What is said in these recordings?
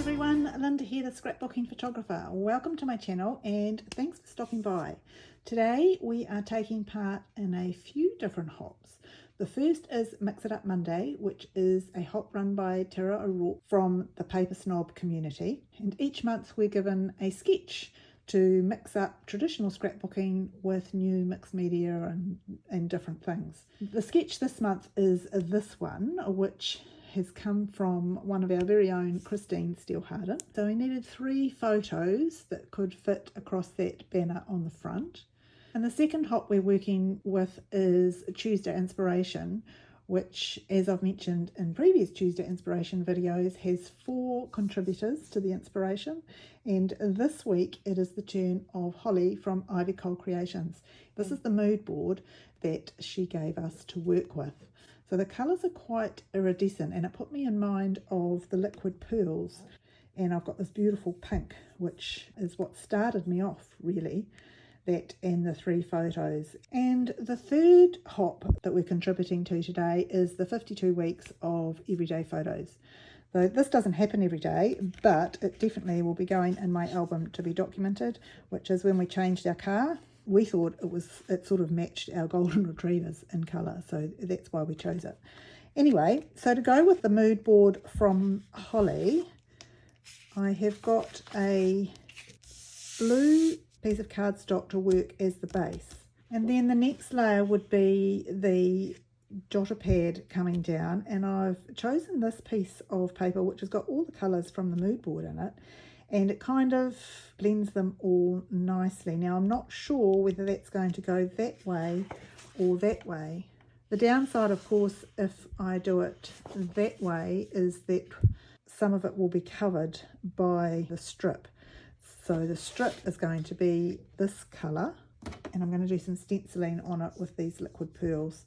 everyone, Linda here, the scrapbooking photographer. Welcome to my channel and thanks for stopping by. Today we are taking part in a few different hops. The first is Mix It Up Monday, which is a hop run by Tara O'Rourke from the Paper Snob community. And each month we're given a sketch to mix up traditional scrapbooking with new mixed media and different things. The sketch this month is this one, which has come from one of our very own Christine Steelharden. So we needed 3 photos that could fit across that banner on the front. And the second hop we're working with is Tuesday Inspiration, which, as I've mentioned in previous Tuesday Inspiration videos, has 4 contributors to the inspiration. And this week it is the turn of Hollie from Ivy Cole Creations. This is the mood board that she gave us to work with. So the colours are quite iridescent and it put me in mind of the liquid pearls. And I've got this beautiful pink, which is what started me off really, that and the 3 photos. And the third hop that we're contributing to today is the 52 weeks of everyday photos. So this doesn't happen every day, but it definitely will be going in my album to be documented, which is when we changed our car. We thought it sort of matched our golden retrievers in colour, so that's why we chose it. Anyway, so to go with the mood board from Hollie, I have got a blue piece of cardstock to work as the base. And then the next layer would be the jotter pad coming down, and I've chosen this piece of paper which has got all the colours from the mood board in it. And it kind of blends them all nicely. Now I'm not sure whether that's going to go that way or that way. The downside, of course, if I do it that way is that some of it will be covered by the strip. So the strip is going to be this colour, and I'm going to do some stenciling on it with these liquid pearls.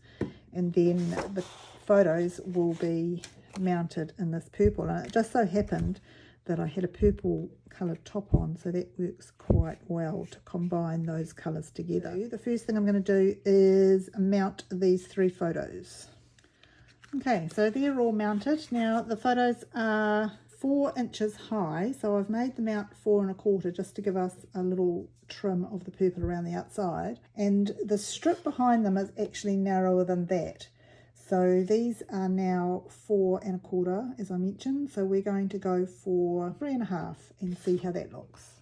And then the photos will be mounted in this purple. And it just so happened that I had a purple coloured top on, so that works quite well to combine those colours together. The first thing I'm going to do is mount these 3 photos. Okay, so they're all mounted. Now the photos are 4 inches high, so I've made the mount 4 1/4 just to give us a little trim of the purple around the outside. And the strip behind them is actually narrower than that. So these are now 4 1/4 as I mentioned, so we're going to go for 3 1/2 and see how that looks.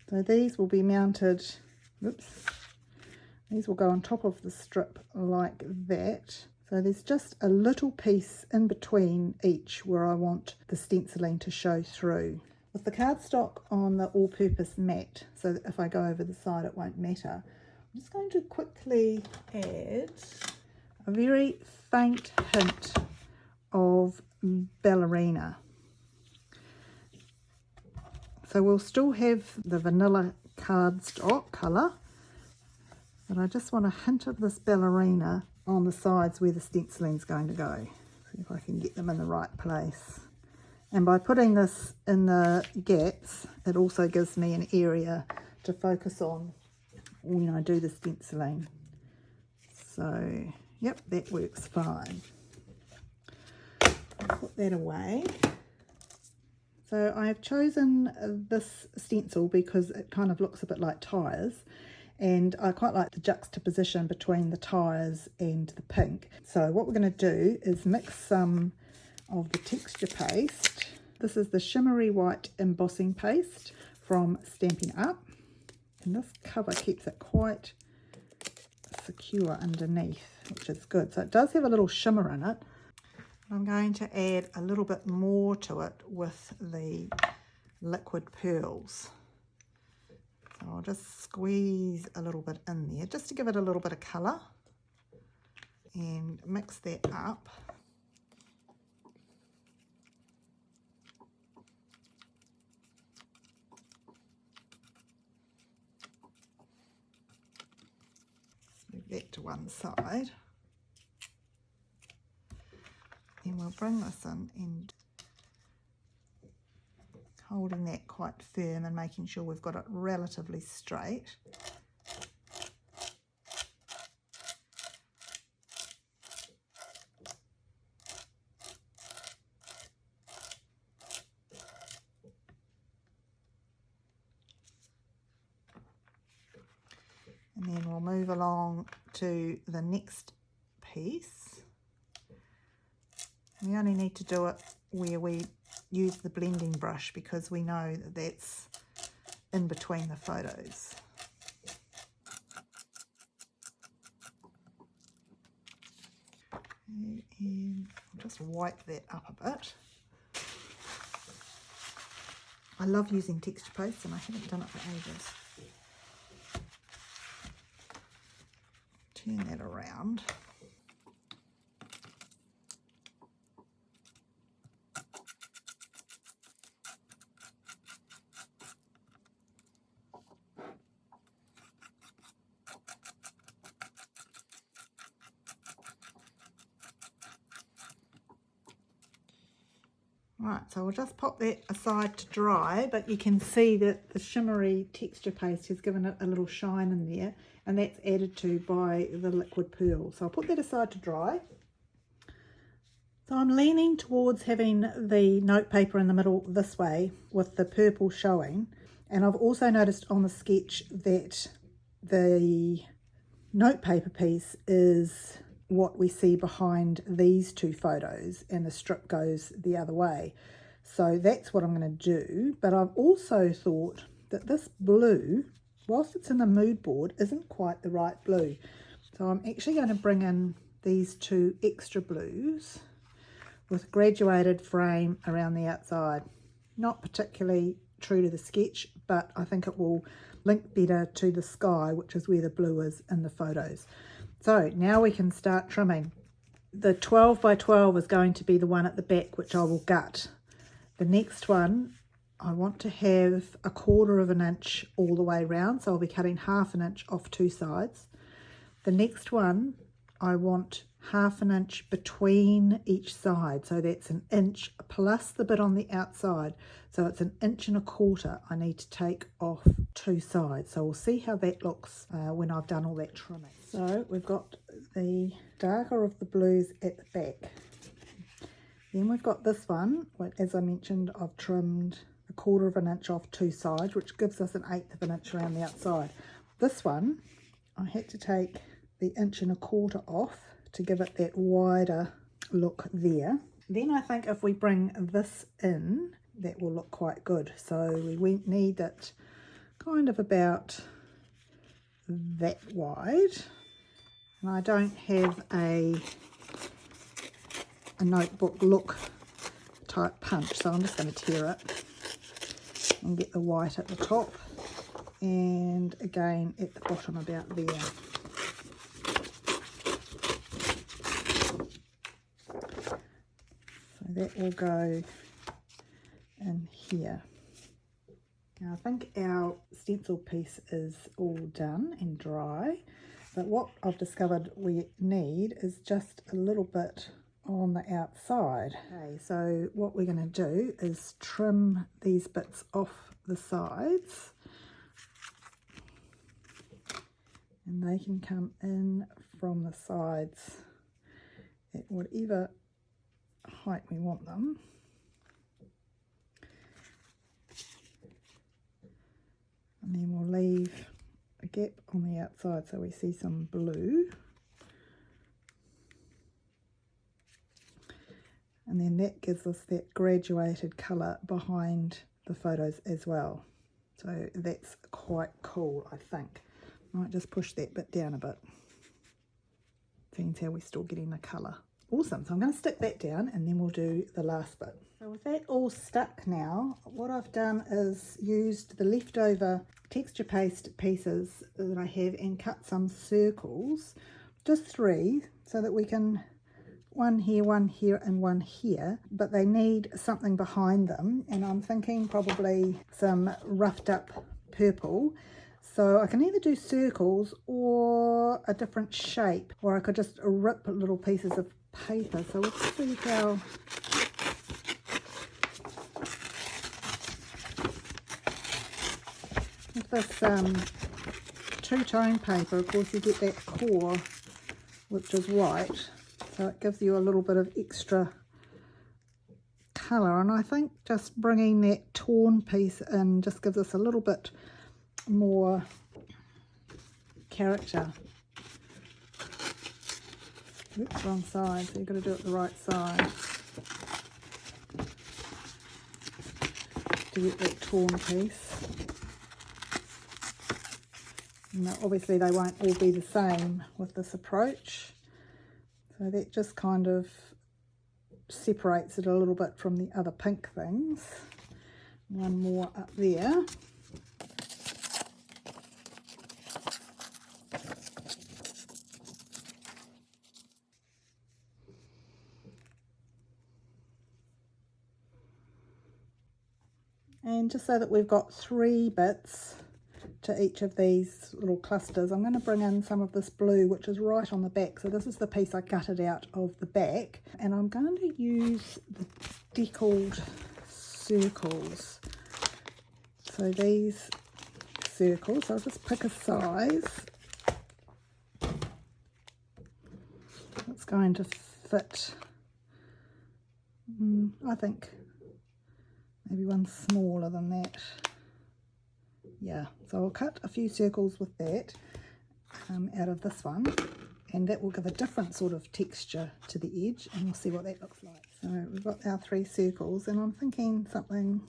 So these will be mounted, these will go on top of the strip like that. So there's just a little piece in between each where I want the stenciling to show through. With the cardstock on the all-purpose mat, so that if I go over the side it won't matter, I'm just going to quickly add a very faint hint of ballerina. So we'll still have the vanilla cardstock colour, but I just want a hint of this ballerina on the sides where the stenciling is going to go. See if I can get them in the right place. And by putting this in the gaps, it also gives me an area to focus on when I do the stenciling. So, yep, that works fine. Put that away. So I have chosen this stencil because it kind of looks a bit like tyres. And I quite like the juxtaposition between the tyres and the pink. So what we're going to do is mix some of the texture paste. This is the shimmery white embossing paste from Stampin' Up, and this cover keeps it quite secure underneath, which is good. So it does have a little shimmer in it. I'm going to add a little bit more to it with the liquid pearls. So I'll just squeeze a little bit in there just to give it a little bit of colour and mix that up. Move that to one side. Then we'll bring this in and holding that quite firm and making sure we've got it relatively straight. along to the next piece. We only need to do it where we use the blending brush because we know that that's in between the photos. And I'll just wipe that up a bit. I love using texture paste and I haven't done it for ages. Turn that around. Right, so we'll just pop that aside to dry, but you can see that the shimmery texture paste has given it a little shine in there, and that's added to by the liquid pearl. So I'll put that aside to dry. So I'm leaning towards having the note paper in the middle this way with the purple showing, and I've also noticed on the sketch that the note paper piece is what we see behind these two photos and the strip goes the other way. So that's what I'm going to do. But I've also thought that this blue, whilst it's in the mood board, isn't quite the right blue. So I'm actually going to bring in these two extra blues with graduated frame around the outside. Not particularly true to the sketch, but I think it will link better to the sky, which is where the blue is in the photos. So now we can start trimming. The 12 by 12 is going to be the one at the back, which I will gut. The next one, I want to have 1/4 of an inch all the way round, so I'll be cutting 1/2 an inch off two sides. The next one, I want 1/2 an inch between each side, so that's 1 inch plus the bit on the outside, so it's 1 1/4 inch I need to take off two sides. So we'll see how that looks when I've done all that trimming. So we've got the darker of the blues at the back. Then we've got this one, as I mentioned, I've trimmed 1/4 of an inch off two sides, which gives us 1/8 of an inch around the outside. This one, I had to take the 1 1/4 inch off to give it that wider look there. Then I think if we bring this in, that will look quite good. So we need it kind of about that wide. And I don't have a notebook look type punch, so I'm just going to tear it and get the white at the top and again at the bottom about there. So that will go in here. Now I think our stencil piece is all done and dry, but what I've discovered we need is just a little bit on the outside. Okay, so what we're going to do is trim these bits off the sides, and they can come in from the sides at whatever height we want them. And then we'll leave a gap on the outside so we see some blue. And then that gives us that graduated colour behind the photos as well. So that's quite cool, I think. I might just push that bit down a bit. Seeing how we're still getting the colour. Awesome, so I'm going to stick that down and then we'll do the last bit. So with that all stuck now, what I've done is used the leftover texture paste pieces that I have and cut some circles, just 3, so that we can one here and one here, but they need something behind them, and I'm thinking probably some roughed up purple. So I can either do circles or a different shape, or I could just rip little pieces of paper. So let's see how with this two-tone paper, of course you get that core which is white, so it gives you a little bit of extra colour, and I think just bringing that torn piece in just gives us a little bit more character Oops, wrong side, so you've got to do it the right side to get that torn piece. And obviously they won't all be the same with this approach, so that just kind of separates it a little bit from the other pink things. One more up there. And just so that we've got 3 bits to each of these little clusters, I'm going to bring in some of this blue, which is right on the back. So this is the piece I gutted out of the back, and I'm going to use the deckled circles. So these circles, I'll just pick a size that's going to fit, I think maybe one smaller than that. Yeah, so I'll cut a few circles with that out of this one, and that will give a different sort of texture to the edge, and we'll see what that looks like. So we've got our 3 circles, and I'm thinking something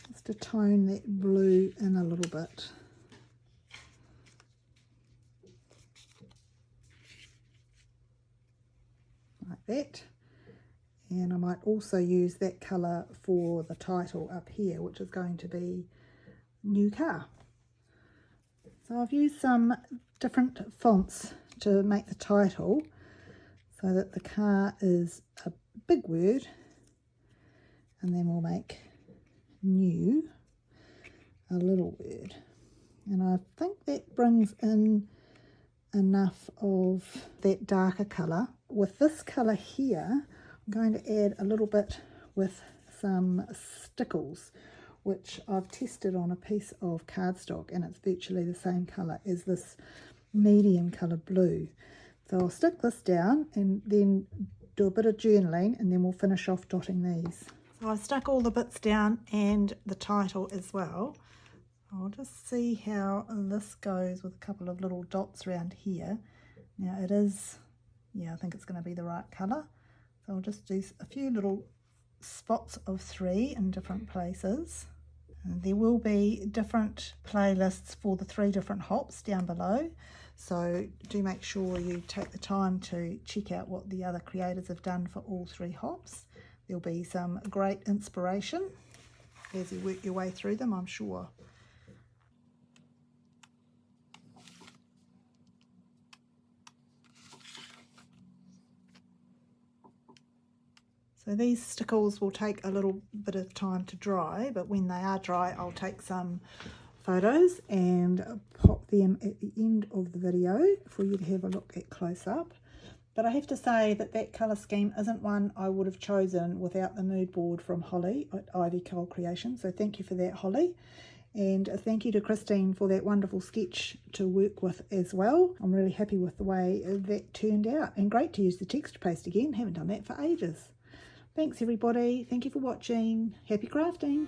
just to tone that blue in a little bit. Like that. And I might also use that colour for the title up here, which is going to be New Car. So I've used some different fonts to make the title so that the car is a big word, and then we'll make new a little word. And I think that brings in enough of that darker colour. With this colour here, I'm going to add a little bit with some stickles, which I've tested on a piece of cardstock, and it's virtually the same colour as this medium coloured blue. So I'll stick this down and then do a bit of journaling, and then we'll finish off dotting these. So I've stuck all the bits down and the title as well. I'll just see how this goes with a couple of little dots around here. Now it is, yeah, I think it's going to be the right colour. So I'll just do a few little spots of 3 in different places. And there will be different playlists for the 3 different hops down below, so do make sure you take the time to check out what the other creators have done for all 3 hops. There'll be some great inspiration as you work your way through them, I'm sure. So these stickles will take a little bit of time to dry, but when they are dry, I'll take some photos and pop them at the end of the video for you to have a look at close up. But I have to say that that colour scheme isn't one I would have chosen without the mood board from Hollie at Ivy Cole Creations. So thank you for that, Hollie. And thank you to Christine for that wonderful sketch to work with as well. I'm really happy with the way that turned out, and great to use the texture paste again. Haven't done that for ages. Thanks everybody. Thank you for watching. Happy crafting.